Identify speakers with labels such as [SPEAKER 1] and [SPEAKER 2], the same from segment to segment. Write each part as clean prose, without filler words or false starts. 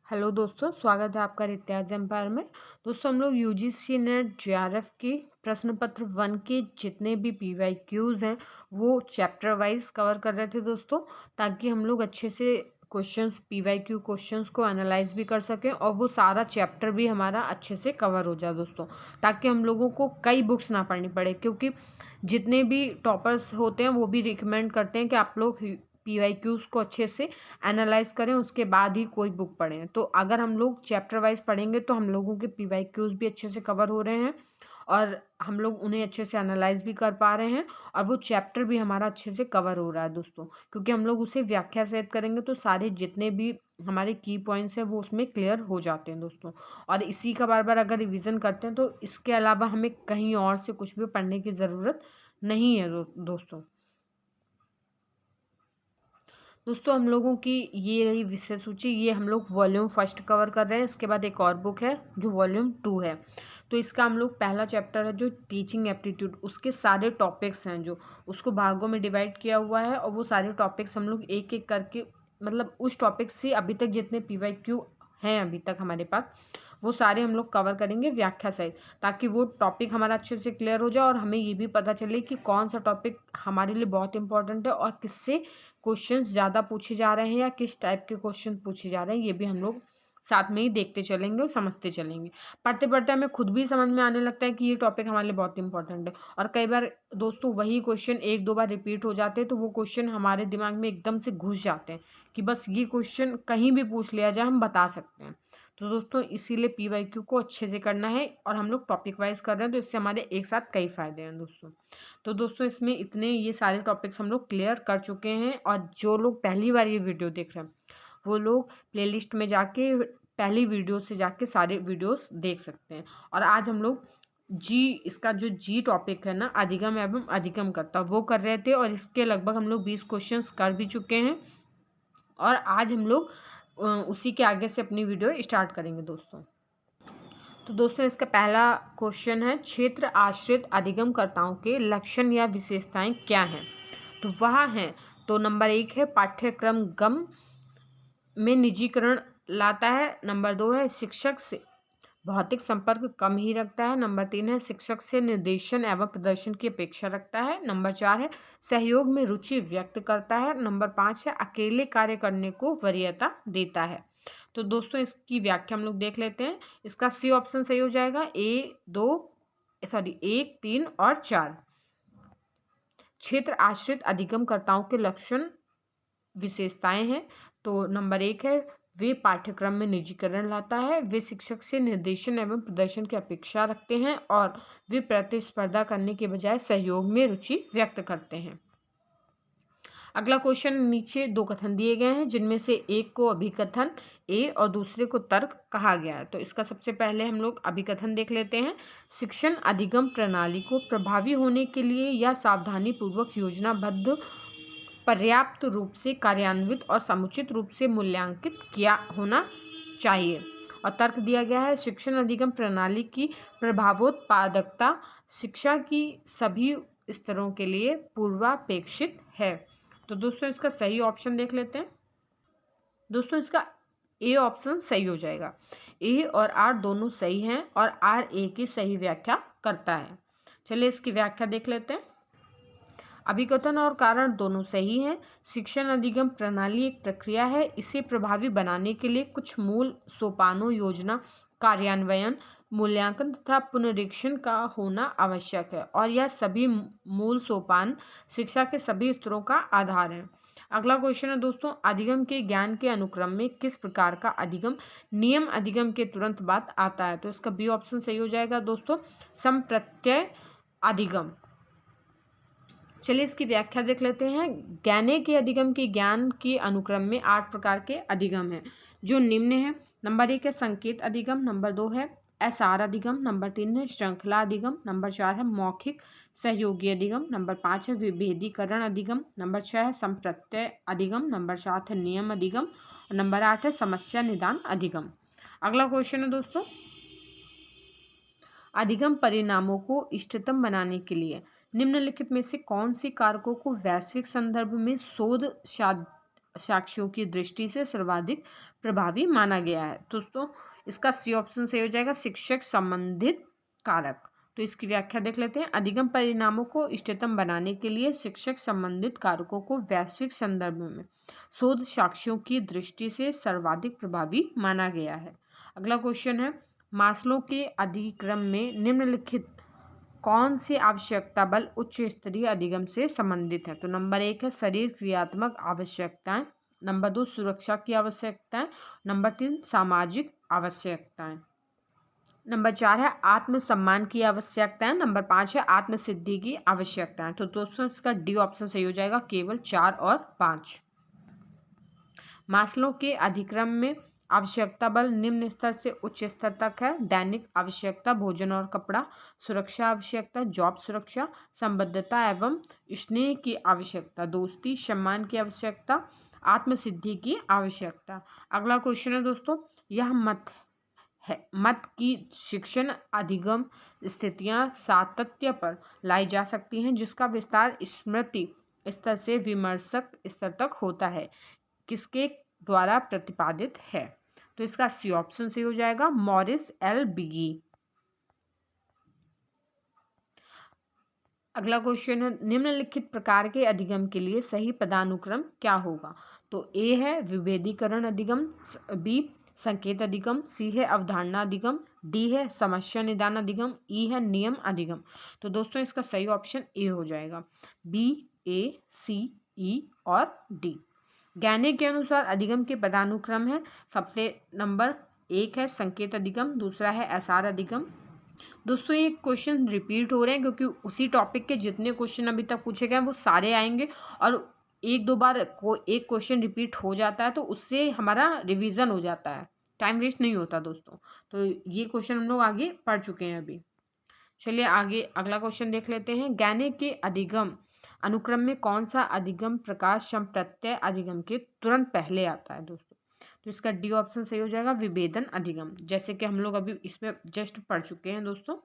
[SPEAKER 1] Hello दोस्तों, स्वागत है आपका रित्याज एम्पायर में। दोस्तों हम लोग यूजीसी नेट जेआरएफ की प्रश्न पत्र 1 के जितने भी पीवाईक्यूज हैं वो चैप्टर वाइज कवर कर रहे थे दोस्तों, ताकि हम लोग अच्छे से क्वेश्चंस पीवाईक्यू क्वेश्चंस को एनालाइज भी कर सकें और वो सारा चैप्टर भी हमारा अच्छे से कवर हो जाए दोस्तों, ताकि हम लोगों को कई बुक्स ना पढ़नी पड़े। क्योंकि जितने भी टॉपर्स होते हैं वो भी रिकमेंड करते हैं कि आप लोग पीवाईक्यूज को अच्छे से एनालाइज करें, उसके बाद ही कोई बुक पढ़ें। तो अगर हम लोग चैप्टर वाइज पढ़ेंगे तो हम लोगों के पीवाईक्यूज भी अच्छे से कवर हो रहे हैं और हम लोग उन्हें अच्छे से एनालाइज भी कर पा रहे हैं और वो चैप्टर भी हमारा अच्छे से कवर हो रहा है दोस्तों, क्योंकि हम लोग उसे व्याख्या सहित करेंगे तो सारे जितने भी हमारे की पॉइंट्स हैं वो उसमें क्लियर हो जाते हैं दोस्तों। और इसी का बार बार अगर रिवीजन करते हैं तो इसके अलावा हमें कहीं और से कुछ भी पढ़ने की ज़रूरत नहीं है दोस्तों। दोस्तों हम लोगों की ये रही विषय सूची, ये हम लोग वॉल्यूम फर्स्ट कवर कर रहे हैं। इसके बाद एक और बुक है जो वॉल्यूम 2 है। तो इसका हम लोग पहला चैप्टर है जो टीचिंग एप्टीट्यूड, उसके सारे टॉपिक्स हैं जो उसको भागों में डिवाइड किया हुआ है और वो सारे टॉपिक्स हम लोग एक एक करके, मतलब उस टॉपिक से अभी तक जितने पीवाईक्यू हैं अभी तक हमारे पास वो सारे हम लोग कवर करेंगे व्याख्या सहित, ताकि वो टॉपिक हमारा अच्छे से क्लियर हो जाए और हमें ये भी पता चले कि कौन सा टॉपिक हमारे लिए बहुत इंपॉर्टेंट है और किससे क्वेश्चंस ज़्यादा पूछे जा रहे हैं या किस टाइप के क्वेश्चन पूछे जा रहे हैं। ये भी हम लोग साथ में ही देखते चलेंगे और समझते चलेंगे। पढ़ते पढ़ते हमें खुद भी समझ में आने लगता है कि ये टॉपिक हमारे लिए बहुत इंपॉर्टेंट है। और कई बार दोस्तों वही क्वेश्चन एक दो बार रिपीट हो जाते हैं तो वो क्वेश्चन हमारे दिमाग में एकदम से घुस जाते हैं कि बस ये क्वेश्चन कहीं भी पूछ लिया जाए हम बता सकते हैं। तो दोस्तों इसीलिए पीवाईक्यू को अच्छे से करना है और हम लोग टॉपिक वाइज कर रहे हैं तो इससे हमारे एक साथ कई फायदे हैं दोस्तों। तो दोस्तों इसमें इतने ये सारे टॉपिक्स हम लोग क्लियर कर चुके हैं और जो लोग पहली बार ये वीडियो देख रहे हैं वो लोग प्लेलिस्ट में जाके पहली वीडियो से जाके सारे वीडियोस देख सकते हैं। और आज हम लोग इसका जो जी टॉपिक है ना, अधिगम एवं अधिगम कर्ता, वो कर रहे थे और इसके लगभग हम लोग 20 क्वेश्चंस कर भी चुके हैं और आज हम लोग उसी के आगे से अपनी वीडियो स्टार्ट करेंगे दोस्तों। तो दोस्तों इसका पहला क्वेश्चन है, क्षेत्र आश्रित अधिगमकर्ताओं के लक्षण या विशेषताएं क्या हैं? तो वह हैं, तो नंबर 1 है पाठ्यक्रम गम में निजीकरण लाता है। नंबर 2 है शिक्षक से भौतिक संपर्क कम ही रखता है। नंबर 3 है शिक्षक से निर्देशन एवं प्रदर्शन की अपेक्षा रखता है। नंबर 4 है सहयोग में रुचि व्यक्त करता है। नंबर 5 है अकेले कार्य करने को वरीयता देता है। तो दोस्तों इसकी व्याख्या हम लोग देख लेते हैं। इसका सी ऑप्शन सही हो जाएगा। एक, 3 और 4 क्षेत्र आश्रित अधिगमकर्ताओं के लक्षण विशेषताएं हैं। तो नंबर 1 है वे पाठ्यक्रम में निजीकरण लाता है, वे शिक्षक से निर्देशन एवं प्रदर्शन की अपेक्षा रखते हैं और वे प्रतिस्पर्धा करने के बजाय सहयोग में रुचि व्यक्त करते हैं। अगला क्वेश्चन, नीचे 2 कथन दिए गए हैं जिनमें से एक को अभिकथन ए और दूसरे को तर्क कहा गया है। तो इसका सबसे पहले हम लोग अभिकथन देख लेते हैं। शिक्षण अधिगम प्रणाली को प्रभावी होने के लिए या सावधानी पूर्वक योजनाबद्ध, पर्याप्त रूप से कार्यान्वित और समुचित रूप से मूल्यांकित किया होना चाहिए। और तर्क दिया गया है, शिक्षण अधिगम प्रणाली की प्रभावोत्पादकता शिक्षा की सभी स्तरों के लिए पूर्वापेक्षित है। तो दोस्तों इसका सही ऑप्शन देख लेते हैं। दोस्तों इसका ए ऑप्शन सही हो जाएगा। ए और आर दोनों सही हैं और आर ए की सही व्याख्या करता है। चलिए इसकी व्याख्या देख लेते हैं। अभिकथन और कारण दोनों सही हैं। शिक्षण अधिगम प्रणाली एक प्रक्रिया है, इसे प्रभावी बनाने के लिए कुछ मूल सोपानों, योजना, कार्यान्वयन, मूल्यांकन तथा पुनरीक्षण का होना आवश्यक है और यह सभी मूल सोपान शिक्षा के सभी स्तरों का आधार है। अगला क्वेश्चन है दोस्तों, अधिगम के ज्ञान के अनुक्रम में किस प्रकार का अधिगम नियम अधिगम के तुरंत बाद आता है? तो इसका बी ऑप्शन सही हो जाएगा दोस्तों, संप्रत्यय अधिगम। चलिए इसकी व्याख्या देख लेते हैं। ज्ञाने के अधिगम के ज्ञान के अनुक्रम में 8 प्रकार के अधिगम हैं जो निम्न है। नंबर 1 है संकेत अधिगम, नंबर 2 है एसआर अधिगम, नंबर 3 है श्रृंखला अधिगम, नंबर 4 है मौखिक सहयोगी अधिगम, नंबर 5 है विभेदीकरण अधिगम, नंबर 6 है संप्रत्यय अधिगम, नंबर 7 है नियम अधिगम और नंबर 8 है समस्या निदान अधिगम। अगला क्वेश्चन है दोस्तों, अधिगम परिणामों को इष्टतम बनाने के लिए निम्नलिखित में से कौन से कारकों को वैश्विक संदर्भ में शोध साक्ष्यों की दृष्टि से सर्वाधिक प्रभावी माना गया है। दोस्तों इसका सी ऑप्शन सही हो जाएगा, शिक्षक संबंधित कारक। तो इसकी व्याख्या देख लेते हैं। अधिगम परिणामों को इष्टतम बनाने के लिए शिक्षक संबंधित कारकों को वैश्विक संदर्भ में शोध साक्ष्यों की दृष्टि से सर्वाधिक प्रभावी माना गया है। अगला क्वेश्चन है, मास्लो के अधिक्रम में निम्नलिखित कौन से आवश्यकता बल उच्च स्तरीय अधिगम से संबंधित है? तो नंबर 1 है शरीर क्रियात्मक आवश्यकताएं, नंबर 2 सुरक्षा की आवश्यकताएं, नंबर 3 सामाजिक आवश्यकताएं, नंबर 4 है आत्मसम्मान की आवश्यकताएं, नंबर 5 है आत्मसिद्धि की आवश्यकताएं। तो दोस्तों इसका डी ऑप्शन सही हो जाएगा, केवल 4 और 5। मास्लो के अधिक्रम में आवश्यकता बल निम्न स्तर से उच्च स्तर तक है। दैनिक आवश्यकता भोजन और कपड़ा, सुरक्षा आवश्यकता जॉब सुरक्षा, संबद्धता एवं स्नेह की आवश्यकता, दोस्ती सम्मान की आवश्यकता, आत्मसिद्धि की आवश्यकता। अगला क्वेश्चन है दोस्तों, यह मत की शिक्षण अधिगम स्थितियां सातत्य पर लाई जा सकती हैं जिसका विस्तार स्मृति स्तर से विमर्शक स्तर तक होता है, किसके द्वारा प्रतिपादित है? तो इसका सी ऑप्शन सही हो जाएगा, मॉरिस एल बिगी। अगला क्वेश्चन है, निम्नलिखित प्रकार के अधिगम के लिए सही पदानुक्रम क्या होगा? तो ए है विभेदीकरण अधिगम, बी संकेत अधिगम, सी है अवधारणा अधिगम, डी है समस्या निदान अधिगम, ई है नियम अधिगम। तो दोस्तों इसका सही ऑप्शन ए हो जाएगा, बी, ए, सी, ई और डी। ज्ञाने के अनुसार अधिगम के पदानुक्रम है, सबसे नंबर 1 है संकेत अधिगम, दूसरा है एसार अधिगम। दोस्तों ये क्वेश्चन रिपीट हो रहे हैं क्योंकि उसी टॉपिक के जितने क्वेश्चन अभी तक पूछे गए हैं वो सारे आएंगे, और एक दो बार एक क्वेश्चन रिपीट हो जाता है तो उससे हमारा रिवीजन हो जाता है, टाइम वेस्ट नहीं होता दोस्तों। तो ये क्वेश्चन हम लोग आगे पढ़ चुके हैं अभी। चलिए आगे अगला क्वेश्चन देख लेते हैं। ज्ञाने के अधिगम अनुक्रम में कौन सा अधिगम प्रकार सम प्रत्यय अधिगम के तुरंत पहले आता है? दोस्तों तो इसका डी ऑप्शन सही हो जाएगा, विभेदन अधिगम, जैसे कि हम लोग अभी इसमें जस्ट पढ़ चुके हैं दोस्तों।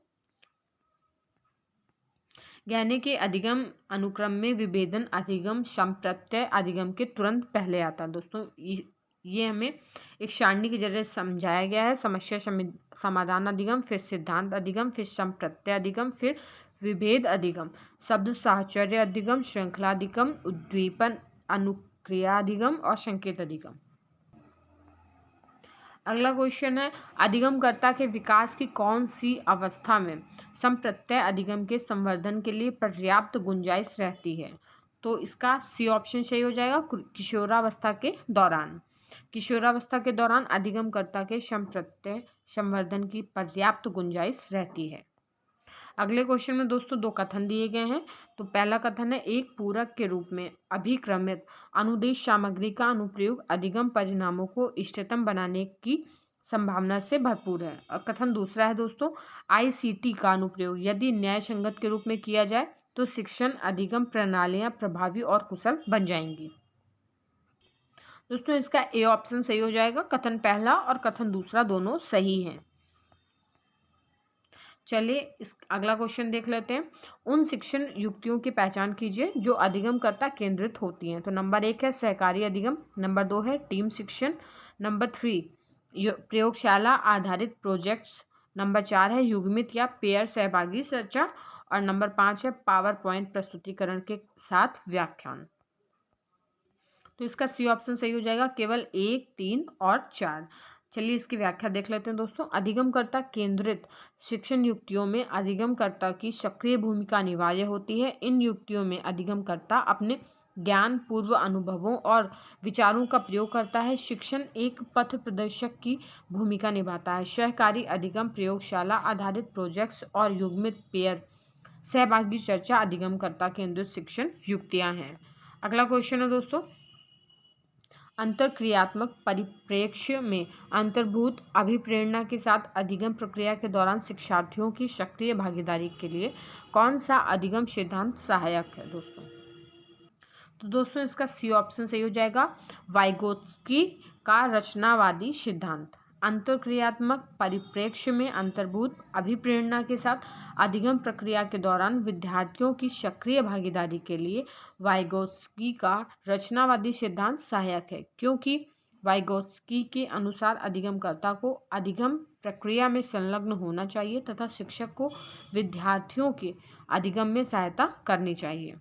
[SPEAKER 1] ज्ञाने के अधिगम अनुक्रम में विभेदन अधिगम सम प्रत्यय अधिगम के तुरंत पहले आता है। दोस्तों ये हमें एक सारणी के जरिए समझाया गया है, समस्या समाधान अधिगम, फिर सिद्धांत अधिगम, फिर सम प्रत्यय अधिगम, फिर विभेद अधिगम, शब्द साहचर्य अधिगम, श्रृंखला अधिगम, उद्दीपन अनुक्रिया अधिगम और संकेत अधिगम। अगला क्वेश्चन है, अधिगमकर्ता के विकास की कौन सी अवस्था में संप्रत्यय अधिगम के संवर्धन के लिए पर्याप्त गुंजाइश रहती है? तो इसका सी ऑप्शन सही हो जाएगा, किशोरावस्था के दौरान। किशोरावस्था के दौरान अधिगमकर्ता के संप्रत्यय संवर्धन की पर्याप्त गुंजाइश रहती है। अगले क्वेश्चन में दोस्तों दो कथन दिए गए हैं। तो पहला कथन है, एक पूरक के रूप में अभिक्रमित अनुदेश सामग्री का अनुप्रयोग अधिगम परिणामों को इष्टतम बनाने की संभावना से भरपूर है। और कथन दूसरा है दोस्तों, आईसीटी का अनुप्रयोग यदि न्याय संगत के रूप में किया जाए तो शिक्षण अधिगम प्रणालियां प्रभावी और कुशल बन जाएंगी। दोस्तों इसका ए ऑप्शन सही हो जाएगा, कथन पहला और कथन दूसरा दोनों सही हैं। चलिए इस अगला क्वेश्चन देख लेते हैं। उन शिक्षण युक्तियों की पहचान कीजिए जो अधिगमकर्ता केंद्रित होती हैं। तो नंबर 1 है सहकारी अधिगम, नंबर 2 है टीम शिक्षण, नंबर 3 प्रयोगशाला आधारित प्रोजेक्ट्स, नंबर 4 है युग्मित या पेयर सहभागी चर्चा, और नंबर 5 है पावर पॉइंट प्रस्तुतिकरण के साथ व्याख्यान। तो इसका सी ऑप्शन सही हो जाएगा, केवल 1, 3 और 4। चलिए इसकी व्याख्या देख लेते हैं दोस्तों। अधिगमकर्ता केंद्रित शिक्षण युक्तियों में अधिगमकर्ता की सक्रिय भूमिका अनिवार्य होती है। इन युक्तियों में अधिगमकर्ता अपने ज्ञान, पूर्व अनुभवों और विचारों का प्रयोग करता है। शिक्षण एक पथ प्रदर्शक की भूमिका निभाता है। सहकारी अधिगम, प्रयोगशाला आधारित प्रोजेक्ट्स और युग्मित पेयर सहभागी चर्चा अधिगमकर्ता केंद्रित शिक्षण युक्तियां हैं। अगला क्वेश्चन है दोस्तों, अंतरक्रियात्मक परिप्रेक्ष्य में अंतर्भूत अभिप्रेरणा के साथ अधिगम प्रक्रिया के दौरान शिक्षार्थियों की सक्रिय भागीदारी के लिए कौन सा अधिगम सिद्धांत सहायक है? तो दोस्तों इसका सी ऑप्शन सही हो जाएगा, वाइगोत्स्की का रचनावादी सिद्धांत। अंतरक्रियात्मक परिप्रेक्ष्य में अंतर्भूत अभिप्रेरणा के साथ अधिगम प्रक्रिया के दौरान विद्यार्थियों की सक्रिय भागीदारी के लिए वाइगोत्स्की का रचनावादी सिद्धांत सहायक है, क्योंकि वाइगोत्स्की के अनुसार अधिगमकर्ता को अधिगम प्रक्रिया में संलग्न होना चाहिए तथा शिक्षक को विद्यार्थियों के अधिगम में सहायता करनी चाहिए।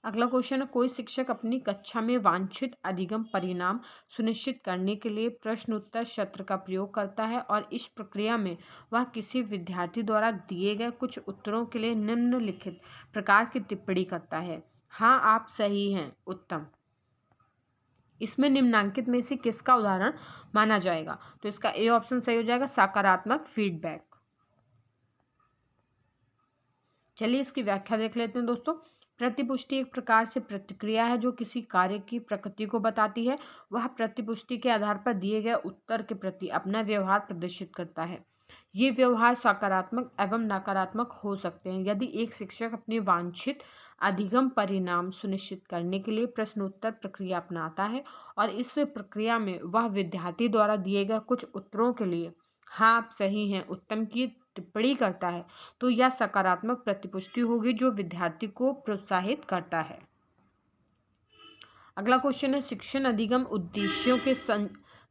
[SPEAKER 1] अगला क्वेश्चन है, कोई शिक्षक अपनी कक्षा में वांछित अधिगम परिणाम सुनिश्चित करने के लिए प्रश्न उत्तर सत्र का प्रयोग करता है और इस प्रक्रिया में वह किसी विद्यार्थी द्वारा दिए गए कुछ उत्तरों के लिए निम्नलिखित प्रकार की टिप्पणी करता है। हाँ, आप सही हैं, उत्तम। इसमें निम्नांकित में से किसका उदाहरण माना जाएगा? तो इसका ए ऑप्शन सही हो जाएगा, सकारात्मक फीडबैक। चलिए इसकी व्याख्या देख लेते हैं दोस्तों। प्रतिपुष्टि एक प्रकार से प्रतिक्रिया है जो किसी कार्य की प्रकृति को बताती है। वह प्रतिपुष्टि के आधार पर दिए गए उत्तर के प्रति अपना व्यवहार प्रदर्शित करता है। ये व्यवहार सकारात्मक एवं नकारात्मक हो सकते हैं। यदि एक शिक्षक अपने वांछित अधिगम परिणाम सुनिश्चित करने के लिए प्रश्नोत्तर प्रक्रिया अपनाता है और इस प्रक्रिया में वह विद्यार्थी द्वारा दिए गए कुछ उत्तरों के लिए हाँ आप सही हैं, उत्तम की टिप्पणी करता है, तो यह सकारात्मक प्रतिपुष्टि होगी जो विद्यार्थी को प्रोत्साहित करता है। अगला क्वेश्चन है, शिक्षण अधिगम उद्देश्यों के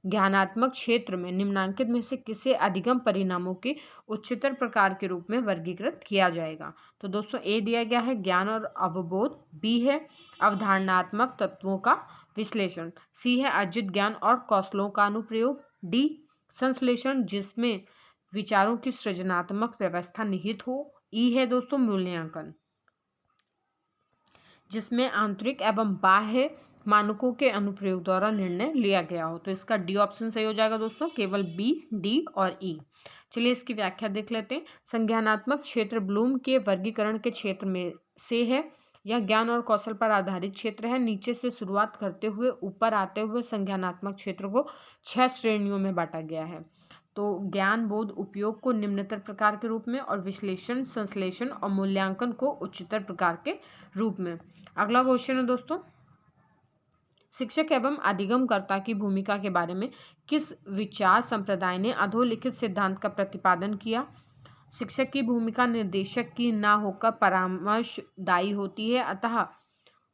[SPEAKER 1] ज्ञानात्मक क्षेत्र में निम्नांकित में से किसे अधिगम परिणामों के उच्चतर प्रकार के रूप में वर्गीकृत किया जाएगा? तो दोस्तों ए दिया गया है ज्ञान और अवबोध, बी है अवधारणात्मक तत्वों का विश्लेषण, सी है अर्जित ज्ञान और कौशलों का अनुप्रयोग, डी संश्लेषण जिसमें विचारों की सृजनात्मक व्यवस्था निहित हो, ई है दोस्तों मूल्यांकन जिसमें आंतरिक एवं बाह्य मानकों के अनुप्रयोग द्वारा निर्णय लिया गया हो। तो इसका डी ऑप्शन सही हो जाएगा दोस्तों, केवल बी, डी और ई। चलिए इसकी व्याख्या देख लेते हैं। संज्ञानात्मक क्षेत्र ब्लूम के वर्गीकरण के क्षेत्र में से है। यह ज्ञान और कौशल पर आधारित क्षेत्र है। नीचे से शुरुआत करते हुए ऊपर आते हुए संज्ञानात्मक क्षेत्र को 6 श्रेणियों में बांटा गया है। तो ज्ञान, बोध, उपयोग को निम्नतर प्रकार के रूप में और विश्लेषण, संश्लेषण और मूल्यांकन को उच्चतर प्रकार के रूप में। अगला क्वेश्चन है दोस्तों, शिक्षक एवं अधिगमकर्ता की भूमिका के बारे में किस विचार संप्रदाय ने अधोलिखित सिद्धांत का प्रतिपादन किया? शिक्षक की भूमिका निर्देशक की ना होकर परामर्शदायी होती है, अतः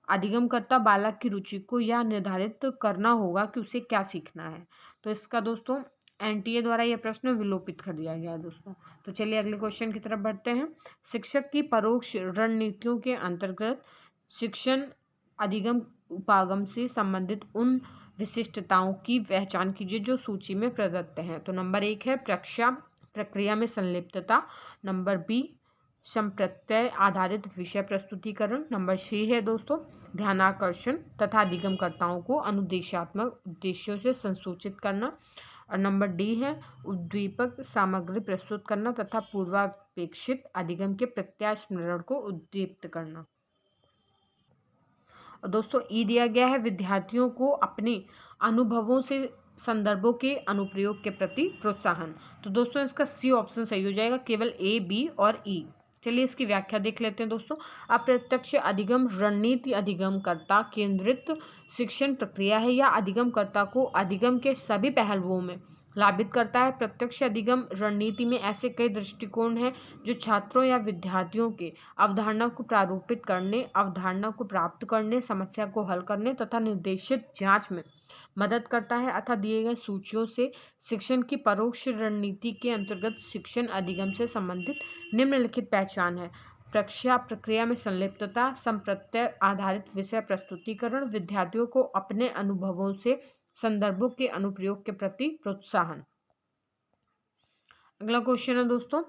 [SPEAKER 1] अधिगमकर्ता बालक की रुचि को यह निर्धारित करना होगा कि उसे क्या सीखना है। तो इसका दोस्तों एनटीए द्वारा यह प्रश्न विलोपित कर दिया गया है दोस्तों। तो चलिए अगले क्वेश्चन की तरफ बढ़ते हैं। शिक्षक की परोक्ष रणनीतियों के अंतर्गत शिक्षण अधिगम उपागम से संबंधित उन विशिष्टताओं की पहचान कीजिए जो सूची में प्रदत्त हैं। तो नंबर 1 है प्रक्रिया में संलिप्तता, नंबर बी संप्रत्यय आधारित विषय प्रस्तुतिकरण, नंबर सी है दोस्तों ध्यानाकर्षण तथा अधिगमकर्ताओं को अनुदेशात्मक उद्देश्यों से संसूचित करना, और नंबर डी है उद्दीपक सामग्री प्रस्तुत करना तथा पूर्वापेक्षित अधिगम के प्रत्यास्मरण को उद्दीप्त करना। और दोस्तों ई दिया गया है विद्यार्थियों को अपने अनुभवों से संदर्भों के अनुप्रयोग के प्रति प्रोत्साहन। तो दोस्तों इसका सी ऑप्शन सही हो जाएगा, केवल ए, बी और ई। चलिए इसकी व्याख्या देख लेते हैं दोस्तों। अप्रत्यक्ष अधिगम रणनीति अधिगमकर्ता केंद्रित शिक्षण प्रक्रिया है। यह अधिगमकर्ता को अधिगम के सभी पहलुओं में लाभित करता है। प्रत्यक्ष अधिगम रणनीति में ऐसे कई दृष्टिकोण हैं जो छात्रों या विद्यार्थियों के अवधारणा को प्रारूपित करने, अवधारणा को प्राप्त करने, समस्या को हल करने तथा निर्देशित जांच में मदद करता है। अतः दिए गए सूचियों से शिक्षण की परोक्ष रणनीति के अंतर्गत शिक्षण अधिगम से संबंधित निम्नलिखित पहचान है। प्रक्रिया में संलिप्तता, संप्रत्यय आधारित विषय प्रस्तुतिकरण, विद्यार्थियों को अपने अनुभवों से संदर्भों के अनुप्रयोग के प्रति प्रोत्साहन। अगला क्वेश्चन है दोस्तों,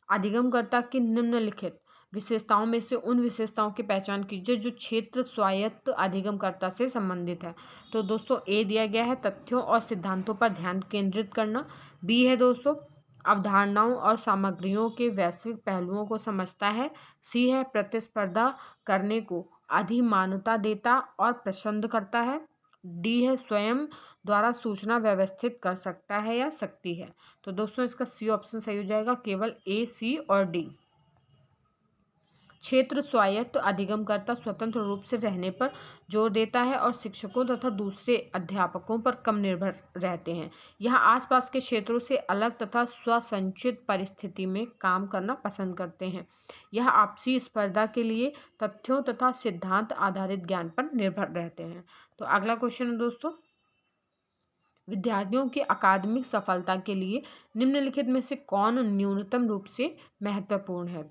[SPEAKER 1] अधिगमकर्ता की निम्नलिखित विशेषताओं में से उन विशेषताओं की पहचान कीजिए जो क्षेत्र स्वायत्त अधिगमकर्ता से संबंधित है। तो दोस्तों ए दिया गया है तथ्यों और सिद्धांतों पर ध्यान केंद्रित करना, बी है दोस्तों अवधारणाओं और सामग्रियों के वैश्विक पहलुओं को समझता है, सी है प्रतिस्पर्धा करने को अधिमानता देता और पसंद करता है, डी है स्वयं द्वारा सूचना व्यवस्थित कर सकता है या सकती है। तो दोस्तों इसका सी ऑप्शन सही हो जाएगा, केवल ए, सी और डी। क्षेत्र स्वायत्त अधिगमकर्ता स्वतंत्र रूप से रहने पर जोर देता है और शिक्षकों तथा दूसरे अध्यापकों पर कम निर्भर रहते हैं। यह आसपास के क्षेत्रों से अलग तथा स्वसंचित परिस्थिति में काम करना पसंद करते हैं। यह आपसी स्पर्धा के लिए तथ्यों तथा सिद्धांत आधारित ज्ञान पर निर्भर रहते हैं। तो अगला क्वेश्चन है दोस्तों, विद्यार्थियों की अकादमिक सफलता के लिए निम्नलिखित में से कौन न्यूनतम रूप से महत्वपूर्ण है?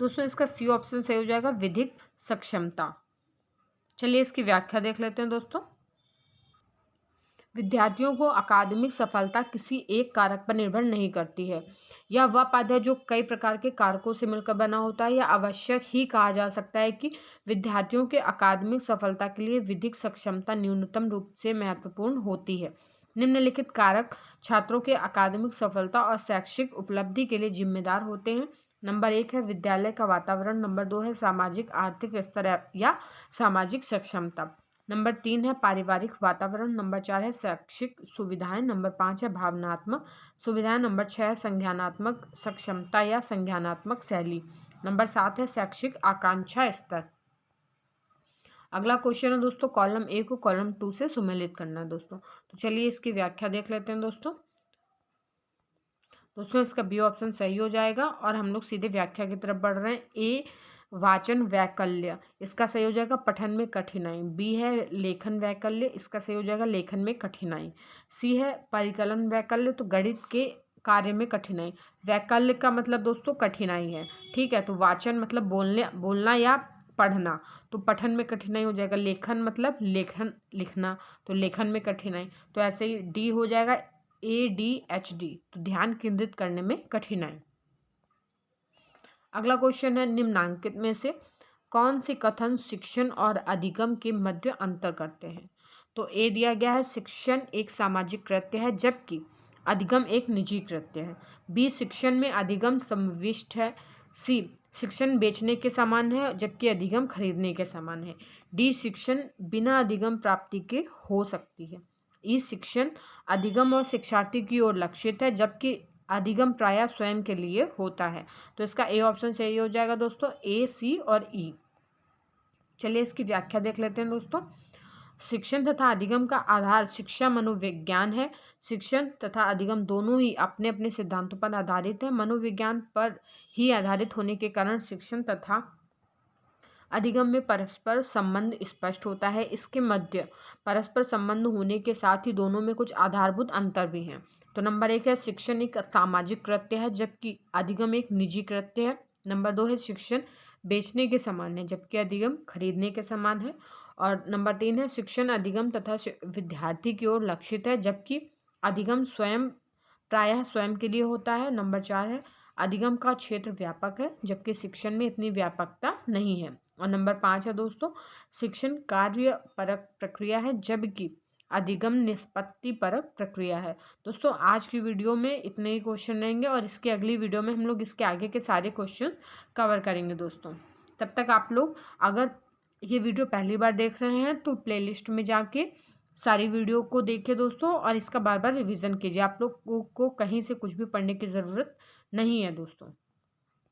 [SPEAKER 1] दोस्तों इसका सी ऑप्शन सही हो जाएगा, विधिक सक्षमता। चलिए इसकी व्याख्या देख लेते हैं दोस्तों। विद्यार्थियों को अकादमिक सफलता किसी एक कारक पर निर्भर नहीं करती है। यह वह पद है जो कई प्रकार के कारकों से मिलकर बना होता है। यह आवश्यक ही कहा जा सकता है कि विद्यार्थियों के अकादमिक सफलता के लिए विधिक सक्षमता न्यूनतम रूप से महत्वपूर्ण होती है। निम्नलिखित कारक छात्रों के अकादमिक सफलता और शैक्षिक उपलब्धि के लिए जिम्मेदार होते हैं। नंबर 1 है विद्यालय का वातावरण, नंबर 2 है सामाजिक आर्थिक स्तर या सामाजिक सक्षमता, नंबर 3 है पारिवारिक वातावरण, नंबर 4 है शैक्षिक सुविधाएं, नंबर 5 है भावनात्मक सुविधाएं, नंबर 6 है संज्ञानात्मक सक्षमता या संज्ञानात्मक शैली, नंबर 7 है शैक्षिक आकांक्षा स्तर। अगला क्वेश्चन है दोस्तों, कॉलम ए को कॉलम 2 से सुमेलित करना है दोस्तों। तो चलिए इसकी व्याख्या देख लेते हैं दोस्तों। इसका बी ऑप्शन सही हो जाएगा और हम लोग सीधे व्याख्या की तरफ बढ़ रहे हैं। ए वाचन वैकल्य, इसका सही हो जाएगा पठन में कठिनाई। बी है लेखन वैकल्य, इसका सही हो जाएगा लेखन में कठिनाई। सी है परिकलन वैकल्य, तो गणित के कार्य में कठिनाई। वैकल्य का मतलब दोस्तों कठिनाई है, ठीक है। तो वाचन मतलब बोलना या पढ़ना, तो पठन में कठिनाई हो जाएगा। लेखन मतलब लिखना, तो लेखन में कठिनाई। तो ऐसे ही डी हो जाएगा ADHD, तो ध्यान केंद्रित करने में कठिनाई। अगला क्वेश्चन है, निम्नांकित में से कौन से कथन शिक्षण और अधिगम के मध्य अंतर करते हैं? तो ए दिया गया है शिक्षण एक सामाजिक कृत्य है जबकि अधिगम एक निजी कृत्य है। बी शिक्षण में अधिगम समाविष्ट है। सी शिक्षण बेचने के समान है जबकि अधिगम खरीदने के समान है। डी शिक्षण बिना अधिगम प्राप्ति के हो सकती है। ई शिक्षण अधिगम और शिक्षार्थी की ओर लक्षित है जबकि अधिगम प्रायः स्वयं के लिए होता है। तो इसका ए ऑप्शन सही हो जाएगा दोस्तों, ए, सी और ई। चलिए इसकी व्याख्या देख लेते हैं दोस्तों। शिक्षण तथा अधिगम का आधार शिक्षा मनोविज्ञान है। शिक्षण तथा अधिगम दोनों ही अपने अपने सिद्धांतों पर आधारित है। मनोविज्ञान पर ही आधारित होने के कारण शिक्षण तथा अधिगम में परस्पर संबंध स्पष्ट होता है। इसके मध्य परस्पर संबंध होने के साथ ही दोनों में कुछ आधारभूत अंतर भी हैं। तो नंबर 1 है शिक्षण एक सामाजिक कृत्य है जबकि अधिगम एक निजी कृत्य है। नंबर 2 है शिक्षण बेचने के समान है जबकि अधिगम खरीदने के समान है। और नंबर 3 है शिक्षण अधिगम तथा विद्यार्थी की ओर लक्षित है जबकि अधिगम प्रायः स्वयं के लिए होता है। नंबर 4 है अधिगम का क्षेत्र व्यापक है जबकि शिक्षण में इतनी व्यापकता नहीं है। और नंबर 5 है दोस्तों शिक्षण कार्य परक प्रक्रिया है जबकि अधिगम निष्पत्ति परक प्रक्रिया है। दोस्तों आज की वीडियो में इतने ही क्वेश्चन रहेंगे और इसके अगली वीडियो में हम लोग इसके आगे के सारे क्वेश्चन कवर करेंगे दोस्तों। तब तक आप लोग अगर ये वीडियो पहली बार देख रहे हैं तो प्लेलिस्ट में जाके सारी वीडियो को देखिए दोस्तों और इसका बार बार रिवीजन कीजिए। आप लोग को कहीं से कुछ भी पढ़ने की ज़रूरत नहीं है दोस्तों।